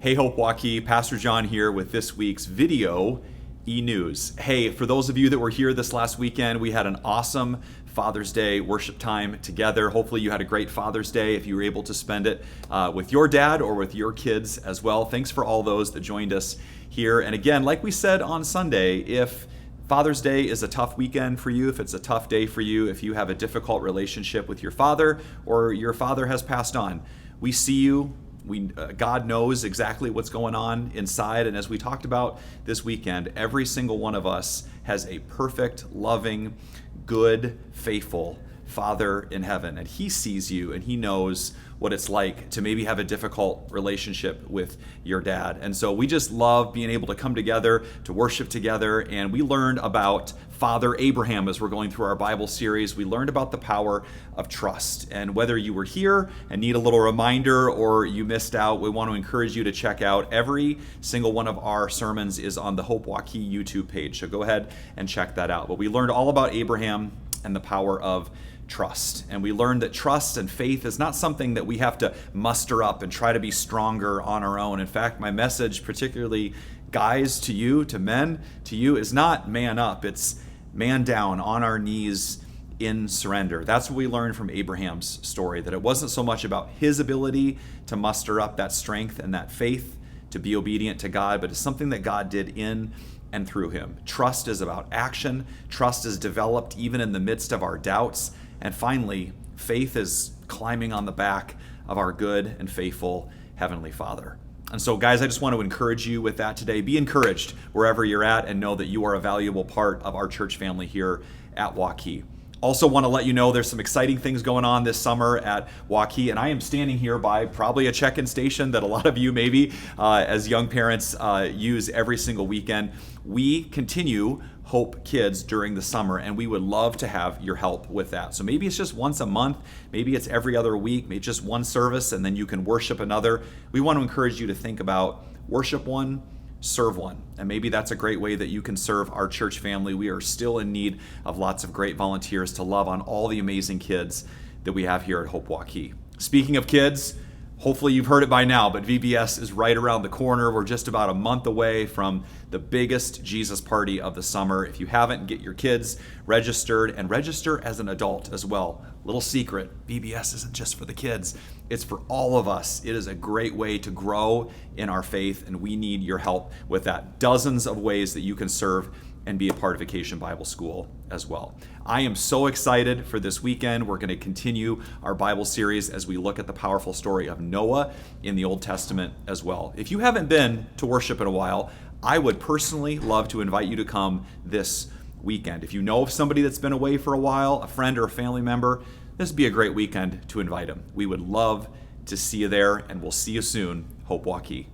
Hey Hope Waukee, Pastor John here with this week's video e-news. Hey, for those of you that were here this last weekend, we had an awesome Father's Day worship time together. Hopefully you had a great Father's Day if you were able to spend it with your dad or with your kids as well. Thanks for all those that joined us here. And again, like we said on Sunday, if Father's Day is a tough weekend for you, if it's a tough day for you, if you have a difficult relationship with your father or your father has passed on, we see you. God knows exactly what's going on inside. And as we talked about this weekend, every single one of us has a perfect, loving, good, faithful Father in heaven. And He sees you and He knows what it's like to maybe have a difficult relationship with your dad. And so we just love being able to come together to worship together. And we learned about Father Abraham as we're going through our Bible series. We learned about the power of trust. And whether you were here and need a little reminder or you missed out, we want to encourage you to check out every single one of our sermons is on the Hope Waukee YouTube page. So go ahead and check that out. But we learned all about Abraham and the power of trust. And we learned that trust and faith is not something that we have to muster up and try to be stronger on our own. In fact, my message, particularly guys to you, to men to you, is not man up. It's man down on our knees in surrender. That's what we learned from Abraham's story, that it wasn't so much about his ability to muster up that strength and that faith to be obedient to God, but it's something that God did in and through him. Trust is about action. Trust is developed even in the midst of our doubts. And finally, faith is climbing on the back of our good and faithful Heavenly Father. And so, guys, I just want to encourage you with that today. Be encouraged wherever you're at and know that you are a valuable part of our church family here at Waukee. Also want to let you know there's some exciting things going on this summer at Waukee, and I am standing here by probably a check-in station that a lot of you maybe as young parents use every single weekend. We continue Hope Kids during the summer, and we would love to have your help with that. So maybe it's just once a month, maybe it's every other week, maybe just one service, and then you can worship another. We want to encourage you to think about worship one, serve one. And maybe that's a great way that you can serve our church family. We are still in need of lots of great volunteers to love on all the amazing kids that we have here at Hope Waukee. Speaking of kids, hopefully you've heard it by now, but VBS is right around the corner. We're just about a month away from the biggest Jesus party of the summer. If you haven't, get your kids registered and register as an adult as well. Little secret, VBS isn't just for the kids. It's for all of us. It is a great way to grow in our faith, and we need your help with that. Dozens of ways that you can serve and be a part of Vacation Bible School as well. I am so excited for this weekend. We're going to continue our Bible series as we look at the powerful story of Noah in the Old Testament as well. If you haven't been to worship in a while, I would personally love to invite you to come this weekend. If you know of somebody that's been away for a while, a friend or a family member, this would be a great weekend to invite them. We would love to see you there, and we'll see you soon. Hope Waukee.